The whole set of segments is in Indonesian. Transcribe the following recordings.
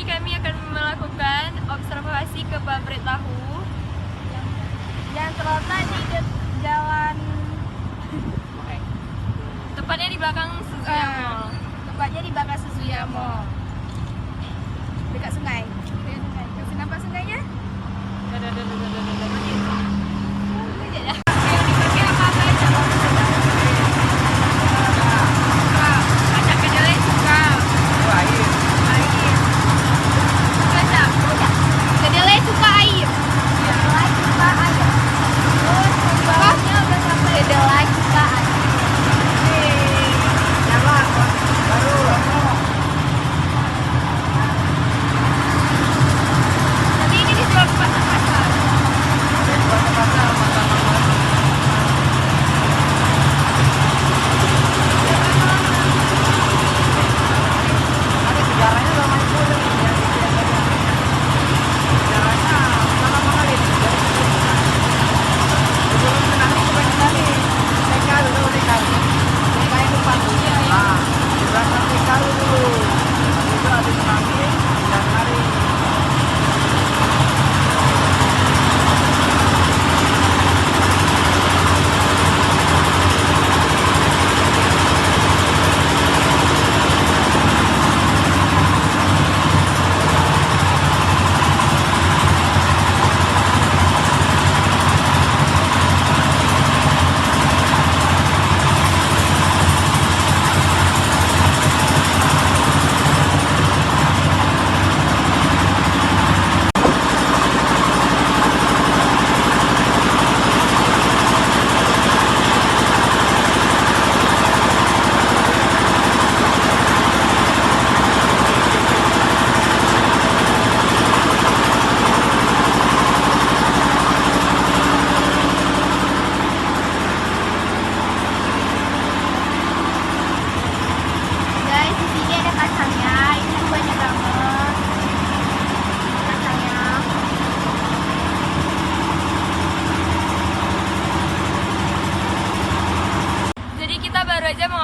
kami akan melakukan observasi ke pabrik tahu yang terletak di jalan tepatnya di belakang Suzuya Mall. Tempatnya di belakang Suzuya Mall. Dekat sungai. Kasih nampak sungainya?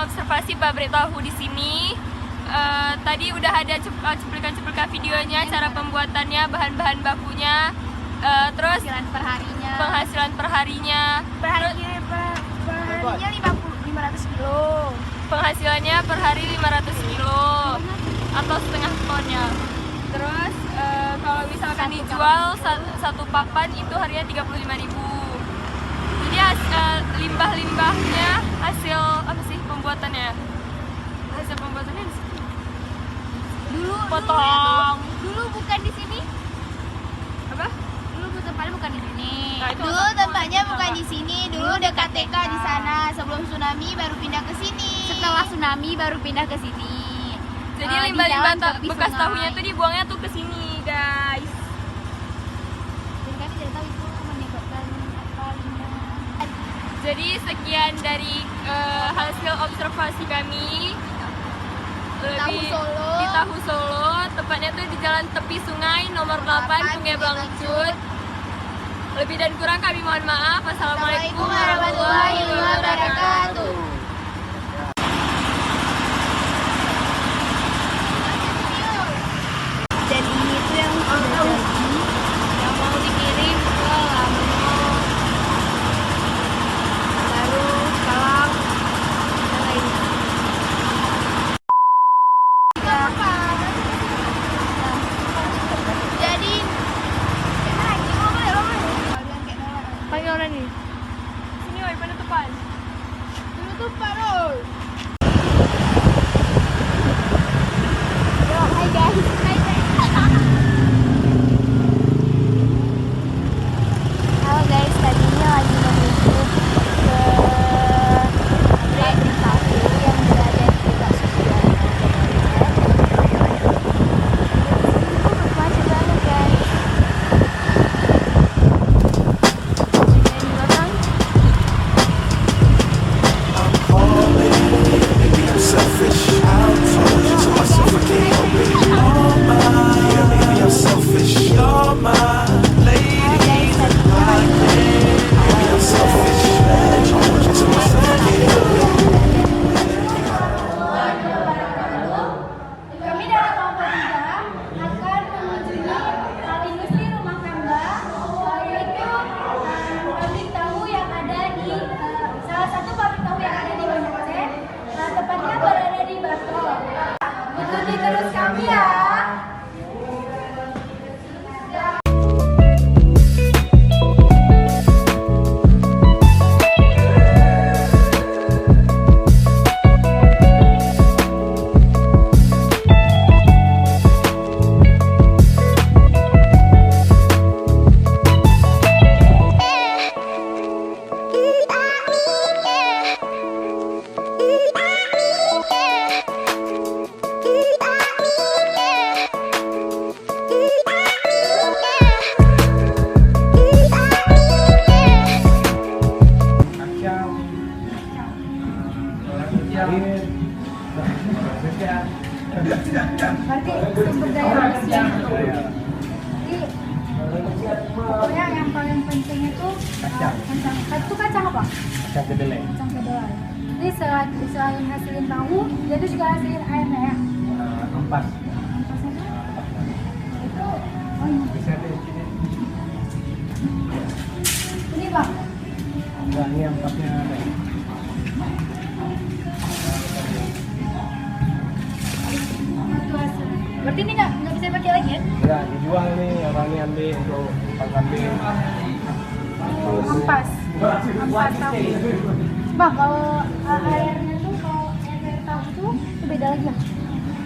Observasi pabrik tahu di sini. Tadi udah ada cuplikan-cuplikan videonya, cara pembuatannya, bahan-bahan bakunya, terus penghasilan perharinya. Perharinya 500 kilo. Penghasilannya per hari 500 kilo atau setengah tonnya. Terus kalau misalkan dijual satu papan itu harganya 35.000. Jadi limbah-limbahnya hasil apa sih pembuatannya? Hasil pembuatannya di sini. Dulu bukan di sini. Apa? Dulu tempatnya bukan di sini. Nah, itu dulu tempatnya bukan di sini. Dulu dekat TK di sana. Sebelum tsunami baru pindah ke sini. Setelah tsunami baru pindah ke sini. Jadi limbah-limbah bekas tahunya tuh dibuangnya tuh ke sini, guys. Dan kami tidak tahu itu menyebabkan apa limbah. Jadi sekian dari hasil observasi kami di Tahu Solo, tepatnya tuh di Jalan Tepi Sungai nomor 8 Sungai Blangcut. Lebih dan kurang kami mohon maaf. Assalamualaikum warahmatullahi wabarakatuh. Dan ini tuh yang sudah jadi, yang mau dikirim ke Lampung, baru Kalang dan lainnya. Jadi Panggil orang nih. Sini woi, penutupan. penutupan oi. Hai guys. Halo guys, tadinya lagi menuju ke pabrik tahu yang berada di dekat Suzuya Mall. Macet banget guys. Di belakang Selfish, I told you to myself I can't help it. Oh my, Berarti sumber daya manusia itu. Jadi pokoknya yang paling penting itu kacang. Itu kacang apa? Kacang kedelai. Kacang kedelai. Jadi selain hasilin tahu, dia itu juga hasilin airnya ya. Ampas. Ampasnya itu oh ini. Bisa di sini. Ini bang. Enggak, ini ampasnya ada. Itu hasil. Berarti ini nggak bisa pakai lagi ya? Enggak, dijual nih, orang ini ambil untuk kambing. Ampas tahu. Bang, kalau airnya tuh kalau air tahu itu beda lagi ya?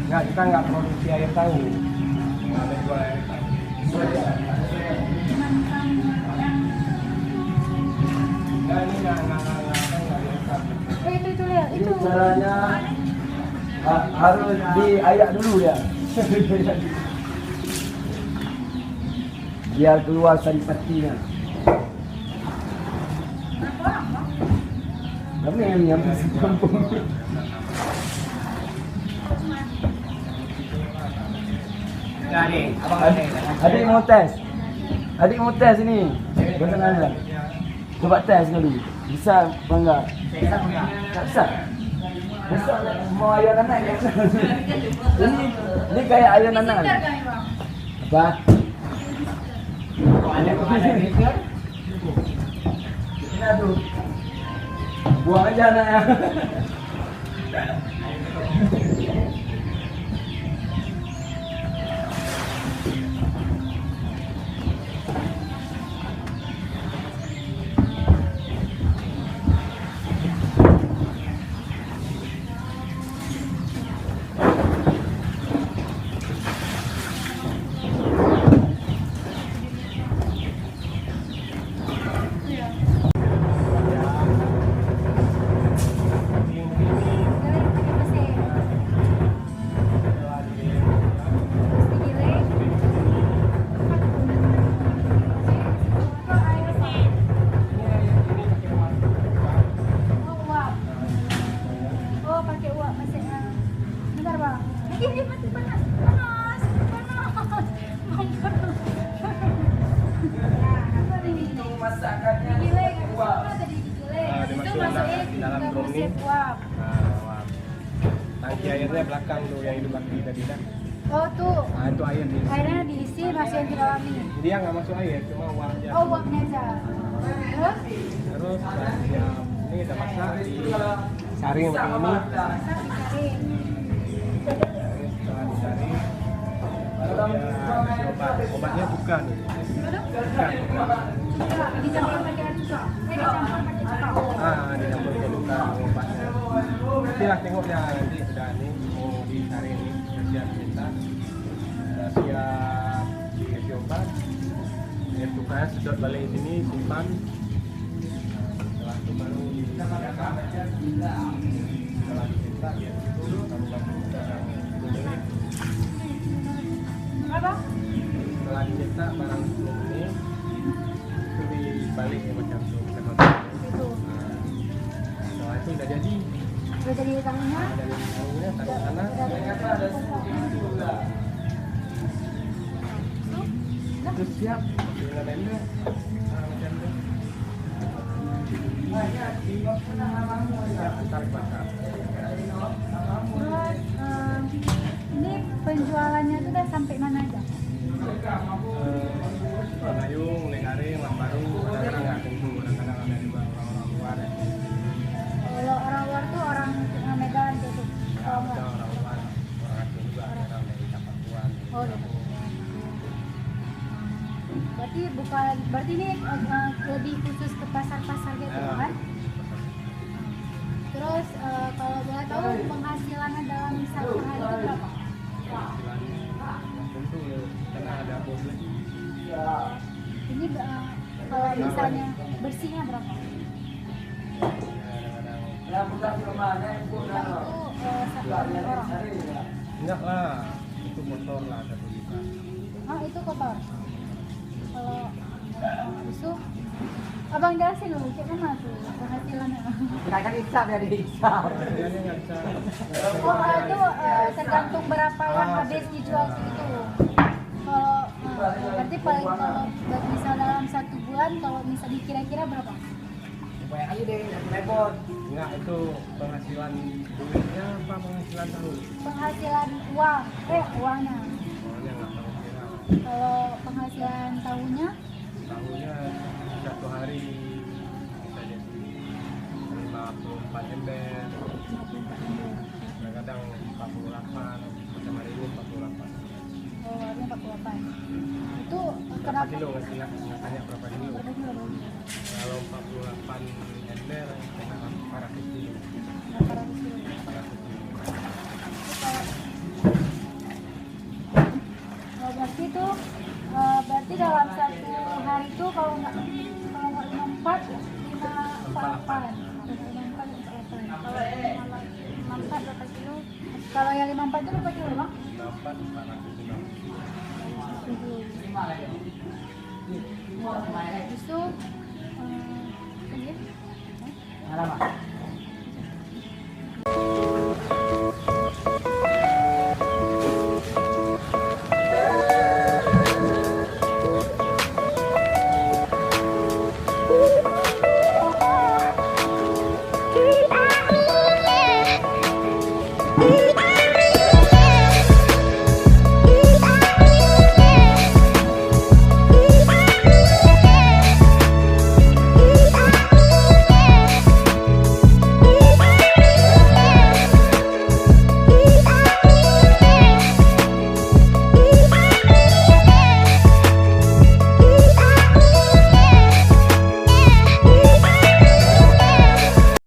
Enggak, kita enggak produksi air tahu. Enggak ada jual air tahu. Enggak, ini enggak air tahu. Itu lihat, itu Caranya harus diayak dulu ya. Biar keluar sari patinya. Kami yang masih kampung. Adik mau tes. Adik mau tes ini. Bukan anda. Coba tes dulu. Bisa apa enggak? Tak bisa. Bisa mau ayam anak ya. Ini kayak ayam anak. Apa? Ini aduh. Buang aja anaknya. Tangki airnya belakang tuh yang hidup lagi tadi dah. Oh tuh, Nah itu air di. airnya diisi masukin ke dalam ini. Dia nggak masuk air, cuma uang aja. Oh uapnya aja. Terus? Terus ya, ini udah masak di saring seperti ini. Masak disaring. Setelah disaring, baru dia kasih obat. Obatnya bukan. Enggak, dicampur pakai air cuka. Dicampur pakai cuka. Dicampur ke luka obatnya. Nanti lah tengok ya nanti sudah ini mau disaring ini sudah siap kita. Sudah siap dikasih obat. Air cuka sedot balik sini simpan. Setelah itu baru dicetak. Setelah dicetak ya itu kamu kasih menit. Apa? Setelah dicetak barang 10 menit itu dibalik ya macam itu kita potong. Itu. Setelah itu udah jadi. Udah jadi tangannya. Dari tahunya taruh sana. Itu siap. Tinggal tenda. Macam itu. Antar ke pasar. Terus ini penjualannya tuh udah sampai mana aja? Payung, Lekaring, Lambaru, kadang-kadang nggak tentu, kadang-kadang ada juga orang-orang luar. Kalau orang luar tuh orang Medan gitu. Kalau Ada enggak. orang luar, orang asing juga, ada orang dari Papuan. Oh, udah. Berarti ini lebih khusus ke pasar-pasar gitu kan? Terus kalau boleh tahu penghasilannya dalam satu hari itu berapa? Tentu karena ada bos lagi. Ini kalau misalnya bersihnya berapa? Kadang-kadang Itu satu orang. enggak lah, itu motor lah 1 juta. Oh itu kotor. Kalau itu Abang jelasin dulu, kayak mana tuh penghasilannya? Kan hisap ya dihisap. Harganya nggak bisa. Oh, itu tergantung berapa yang habis dijual segitu. Kalau berarti paling kalau misal dalam 1 bulan, kalau misal dikira-kira berapa? Banyak aja deh, telepon. Enggak, itu penghasilan duitnya apa penghasilan tahun? Penghasilan uangnya. Soalnya nggak tahu kira. Kalau penghasilan tahunnya, Tahunnya 1 hari bisa jadi 54 ember, 54 ember. kadang 48, macam hari ini 48. Oh, harganya 48. Itu Berapa kenapa? kilo nggak sih? Nggak tanya berapa kilo. Berapa kilo? Kalau 48 ember, kena 400 kilo. 800 kilo. 400 kilo. Itu kalau berarti tuh berarti dalam 1 hari itu kalau nggak 54, 58. Kalau 54 berapa kilo? Kalau yang 54 itu berapa kilo, Bang? 54, 400 kilo. Habis itu ini Alamak.